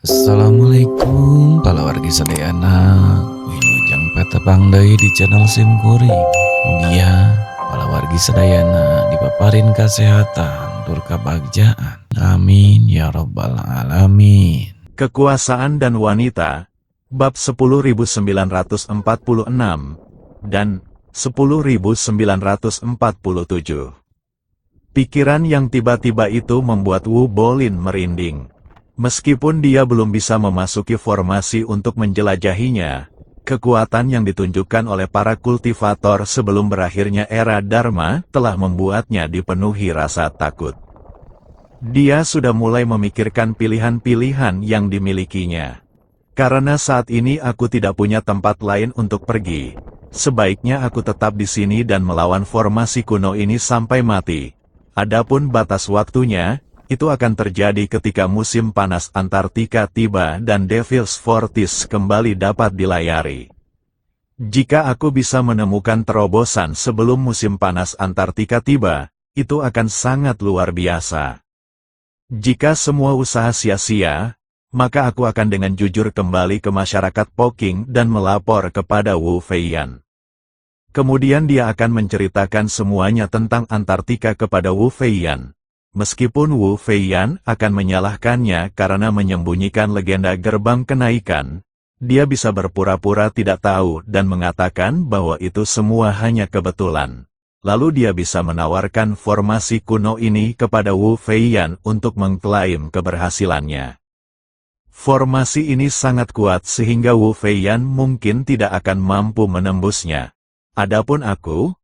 Assalamualaikum wargi sadayana wilujeng peta pangdai di channel Simkuring. Mugia wargi sadayana dipaparin kesehatan tur kabagjaan. Amin ya robbal alamin. Kekuasaan dan Wanita, Bab 10.946 dan 10.947. Pikiran yang tiba-tiba itu membuat Wu Bolin merinding. Meskipun dia belum bisa memasuki formasi untuk menjelajahinya, kekuatan yang ditunjukkan oleh para kultivator sebelum berakhirnya era Dharma telah membuatnya dipenuhi rasa takut. Dia sudah mulai memikirkan pilihan-pilihan yang dimilikinya. Karena saat ini aku tidak punya tempat lain untuk pergi, sebaiknya aku tetap di sini dan melawan formasi kuno ini sampai mati. Adapun batas waktunya, itu akan terjadi ketika musim panas Antartika tiba dan Devil's Fortress kembali dapat dilayari. Jika aku bisa menemukan terobosan sebelum musim panas Antartika tiba, itu akan sangat luar biasa. Jika semua usaha sia-sia, maka aku akan dengan jujur kembali ke masyarakat Poking dan melapor kepada Wu Feiyan. Kemudian dia akan menceritakan semuanya tentang Antartika kepada Wu Feiyan. Meskipun Wu Feiyan akan menyalahkannya karena menyembunyikan legenda gerbang kenaikan, dia bisa berpura-pura tidak tahu dan mengatakan bahwa itu semua hanya kebetulan. Lalu dia bisa menawarkan formasi kuno ini kepada Wu Feiyan untuk mengklaim keberhasilannya. Formasi ini sangat kuat sehingga Wu Feiyan mungkin tidak akan mampu menembusnya. Adapun aku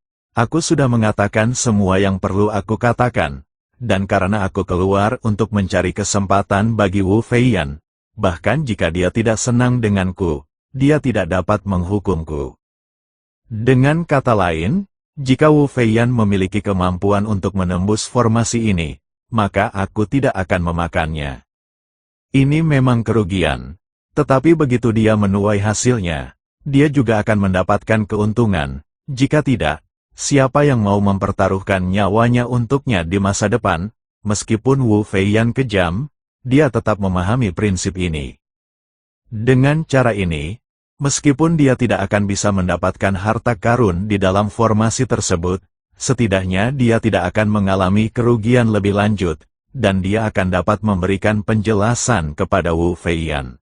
sudah mengatakan semua yang perlu aku katakan. Dan karena aku keluar untuk mencari kesempatan bagi Wu Feiyan, bahkan jika dia tidak senang denganku, dia tidak dapat menghukumku. Dengan kata lain, jika Wu Feiyan memiliki kemampuan untuk menembus formasi ini, maka aku tidak akan memakannya. Ini memang kerugian, tetapi begitu dia menuai hasilnya, dia juga akan mendapatkan keuntungan. Jika tidak, siapa yang mau mempertaruhkan nyawanya untuknya di masa depan? Meskipun Wu Feiyan kejam, dia tetap memahami prinsip ini. Dengan cara ini, meskipun dia tidak akan bisa mendapatkan harta karun di dalam formasi tersebut, setidaknya dia tidak akan mengalami kerugian lebih lanjut, dan dia akan dapat memberikan penjelasan kepada Wu Feiyan.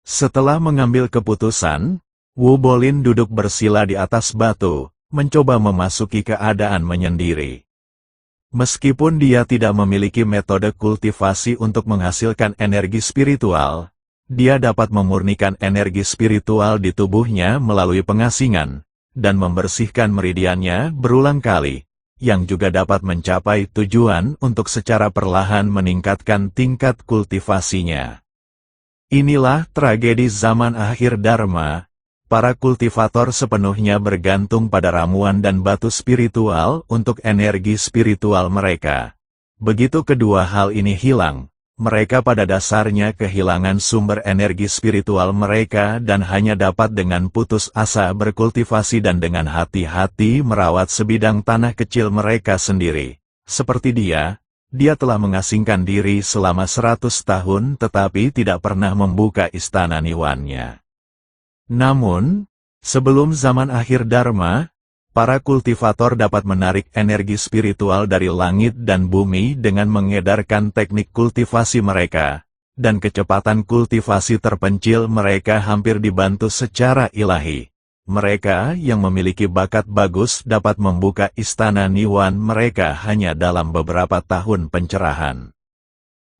Setelah mengambil keputusan, Wu Bolin duduk bersila di atas batu, mencoba memasuki keadaan menyendiri. Meskipun dia tidak memiliki metode kultivasi untuk menghasilkan energi spiritual, dia dapat memurnikan energi spiritual di tubuhnya melalui pengasingan, dan membersihkan meridiannya berulang kali, yang juga dapat mencapai tujuan untuk secara perlahan meningkatkan tingkat kultivasinya. Inilah tragedi zaman akhir Dharma. Para kultivator sepenuhnya bergantung pada ramuan dan batu spiritual untuk energi spiritual mereka. Begitu kedua hal ini hilang, mereka pada dasarnya kehilangan sumber energi spiritual mereka dan hanya dapat dengan putus asa berkultivasi dan dengan hati-hati merawat sebidang tanah kecil mereka sendiri. Seperti dia telah mengasingkan diri selama 100 tahun tetapi tidak pernah membuka istana Niwannya. Namun, sebelum zaman akhir Dharma, para kultivator dapat menarik energi spiritual dari langit dan bumi dengan mengedarkan teknik kultivasi mereka, dan kecepatan kultivasi terpencil mereka hampir dibantu secara ilahi. Mereka yang memiliki bakat bagus dapat membuka istana Niwan mereka hanya dalam beberapa tahun pencerahan.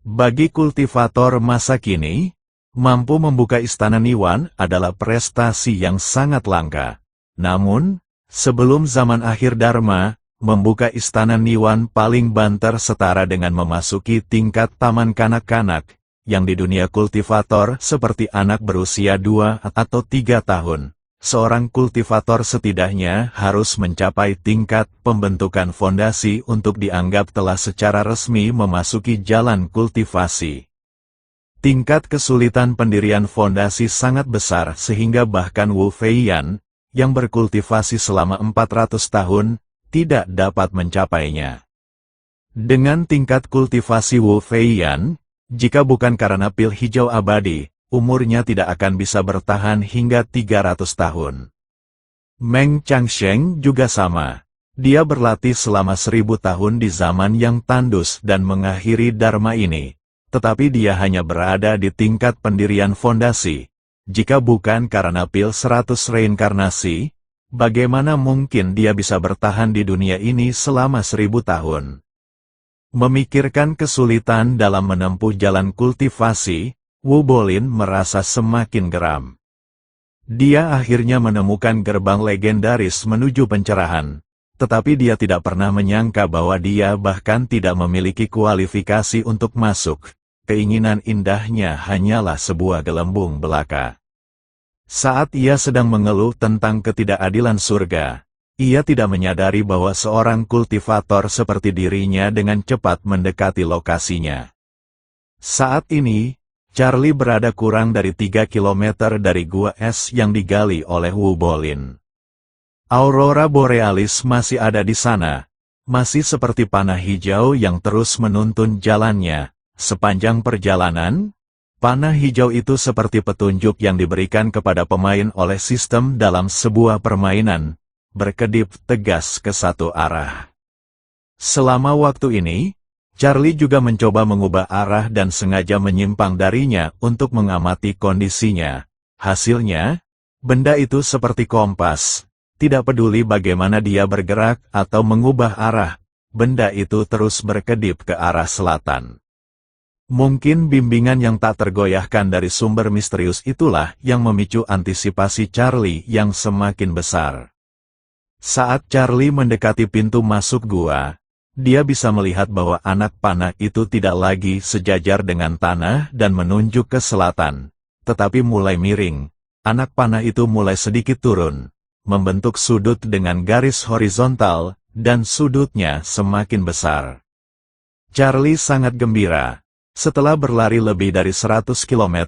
Bagi kultivator masa kini, mampu membuka istana Niwan adalah prestasi yang sangat langka. Namun, sebelum zaman akhir Dharma, membuka istana Niwan paling banter setara dengan memasuki tingkat taman kanak-kanak, yang di dunia kultivator seperti anak berusia 2 atau 3 tahun. Seorang kultivator setidaknya harus mencapai tingkat pembentukan fondasi untuk dianggap telah secara resmi memasuki jalan kultivasi. Tingkat kesulitan pendirian fondasi sangat besar sehingga bahkan Wu Feiyan, yang berkultivasi selama 400 tahun, tidak dapat mencapainya. Dengan tingkat kultivasi Wu Feiyan, Jika bukan karena pil hijau abadi, umurnya tidak akan bisa bertahan hingga 300 tahun. Meng Changsheng juga sama. Dia berlatih selama 1000 tahun di zaman yang tandus dan mengakhiri dharma ini. Tetapi dia hanya berada di tingkat pendirian fondasi. Jika bukan karena pil 100 reinkarnasi, bagaimana mungkin dia bisa bertahan di dunia ini selama 1000 tahun? Memikirkan kesulitan dalam menempuh jalan kultivasi, Wu Bolin merasa semakin geram. Dia akhirnya menemukan gerbang legendaris menuju pencerahan. Tetapi dia tidak pernah menyangka bahwa dia bahkan tidak memiliki kualifikasi untuk masuk. Keinginan indahnya hanyalah sebuah gelembung belaka. Saat ia sedang mengeluh tentang ketidakadilan surga, ia tidak menyadari bahwa seorang kultivator seperti dirinya dengan cepat mendekati lokasinya. Saat ini, Charlie berada kurang dari 3 kilometer dari gua es yang digali oleh Wu Bolin. Aurora Borealis masih ada di sana, masih seperti panah hijau yang terus menuntun jalannya. Sepanjang perjalanan, panah hijau itu seperti petunjuk yang diberikan kepada pemain oleh sistem dalam sebuah permainan, berkedip tegas ke satu arah. Selama waktu ini, Charlie juga mencoba mengubah arah dan sengaja menyimpang darinya untuk mengamati kondisinya. Hasilnya, benda itu seperti kompas. Tidak peduli bagaimana dia bergerak atau mengubah arah, benda itu terus berkedip ke arah selatan. Mungkin bimbingan yang tak tergoyahkan dari sumber misterius itulah yang memicu antisipasi Charlie yang semakin besar. Saat Charlie mendekati pintu masuk gua, dia bisa melihat bahwa anak panah itu tidak lagi sejajar dengan tanah dan menunjuk ke selatan, tetapi mulai miring. Anak panah itu mulai sedikit turun, membentuk sudut dengan garis horizontal, dan sudutnya semakin besar. Charlie sangat gembira. Setelah berlari lebih dari 100 km,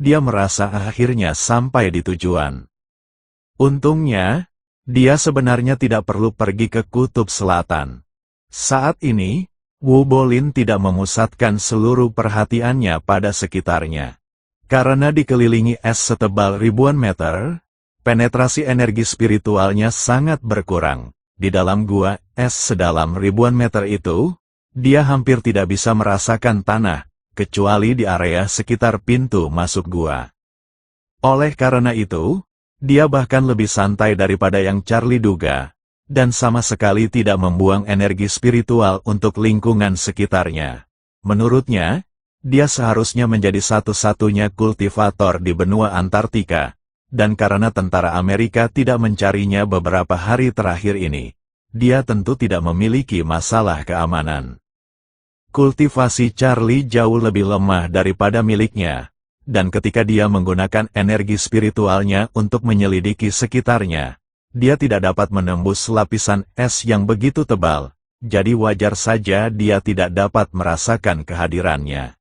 dia merasa akhirnya sampai di tujuan. Untungnya, dia sebenarnya tidak perlu pergi ke kutub selatan. Saat ini, Wu Bolin tidak memusatkan seluruh perhatiannya pada sekitarnya. Karena dikelilingi es setebal ribuan meter, penetrasi energi spiritualnya sangat berkurang. Di dalam gua es sedalam ribuan meter itu, dia hampir tidak bisa merasakan tanah, kecuali di area sekitar pintu masuk gua. Oleh karena itu, dia bahkan lebih santai daripada yang Charlie duga, dan sama sekali tidak membuang energi spiritual untuk lingkungan sekitarnya. Menurutnya, dia seharusnya menjadi satu-satunya kultivator di benua Antartika. Dan karena tentara Amerika tidak mencarinya beberapa hari terakhir ini, dia tentu tidak memiliki masalah keamanan. Kultivasi Charlie jauh lebih lemah daripada miliknya, dan ketika dia menggunakan energi spiritualnya untuk menyelidiki sekitarnya, dia tidak dapat menembus lapisan es yang begitu tebal, jadi wajar saja dia tidak dapat merasakan kehadirannya.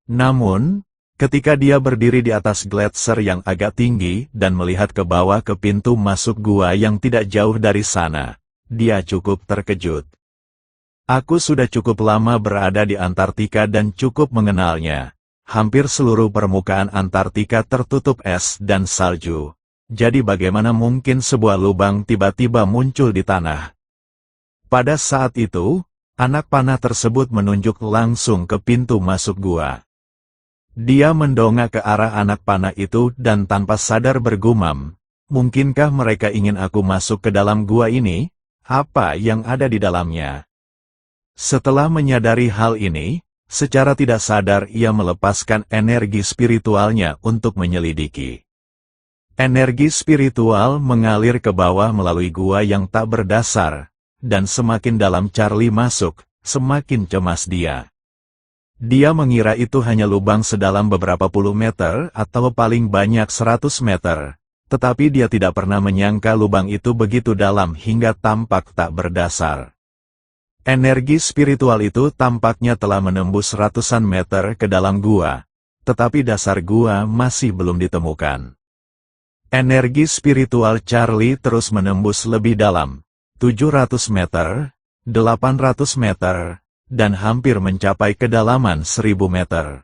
Namun, ketika dia berdiri di atas gletser yang agak tinggi dan melihat ke bawah ke pintu masuk gua yang tidak jauh dari sana, dia cukup terkejut. Aku sudah cukup lama berada di Antartika dan cukup mengenalnya. Hampir seluruh permukaan Antartika tertutup es dan salju. Jadi bagaimana mungkin sebuah lubang tiba-tiba muncul di tanah? Pada saat itu, anak panah tersebut menunjuk langsung ke pintu masuk gua. Dia mendongak ke arah anak panah itu dan tanpa sadar bergumam, "Mungkinkah mereka ingin aku masuk ke dalam gua ini? Apa yang ada di dalamnya?" Setelah menyadari hal ini, secara tidak sadar ia melepaskan energi spiritualnya untuk menyelidiki. Energi spiritual mengalir ke bawah melalui gua yang tak berdasar, dan semakin dalam Charlie masuk, semakin cemas dia. Dia mengira itu hanya lubang sedalam beberapa puluh meter atau paling banyak 100 meter, tetapi dia tidak pernah menyangka lubang itu begitu dalam hingga tampak tak berdasar. Energi spiritual itu tampaknya telah menembus ratusan meter ke dalam gua, tetapi dasar gua masih belum ditemukan. Energi spiritual Charlie terus menembus lebih dalam, 700 meter, 800 meter, dan hampir mencapai kedalaman 1000 meter.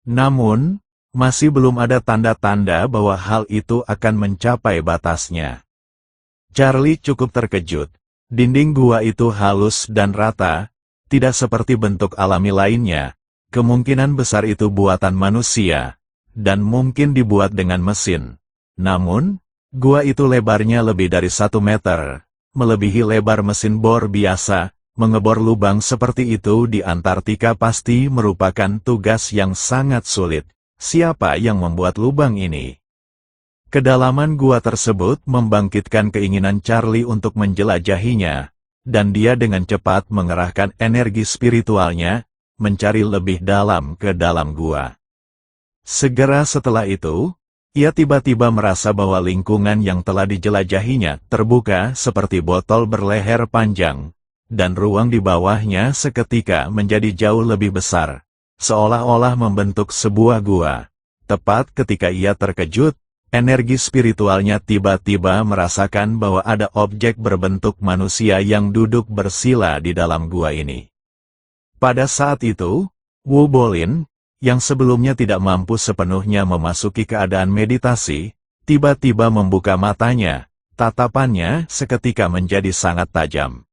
Namun, masih belum ada tanda-tanda bahwa hal itu akan mencapai batasnya. Charlie cukup terkejut. Dinding gua itu halus dan rata, tidak seperti bentuk alami lainnya. Kemungkinan besar itu buatan manusia, dan mungkin dibuat dengan mesin. Namun, gua itu lebarnya lebih dari 1 meter, melebihi lebar mesin bor biasa. Mengebor lubang seperti itu di Antartika pasti merupakan tugas yang sangat sulit. Siapa yang membuat lubang ini? Kedalaman gua tersebut membangkitkan keinginan Charlie untuk menjelajahinya, dan dia dengan cepat mengerahkan energi spiritualnya, mencari lebih dalam ke dalam gua. Segera setelah itu, ia tiba-tiba merasa bahwa lingkungan yang telah dijelajahinya terbuka seperti botol berleher panjang, dan ruang di bawahnya seketika menjadi jauh lebih besar, seolah-olah membentuk sebuah gua. Tepat ketika ia terkejut, energi spiritualnya tiba-tiba merasakan bahwa ada objek berbentuk manusia yang duduk bersila di dalam gua ini. Pada saat itu, Wu Bolin, yang sebelumnya tidak mampu sepenuhnya memasuki keadaan meditasi, tiba-tiba membuka matanya. Tatapannya seketika menjadi sangat tajam.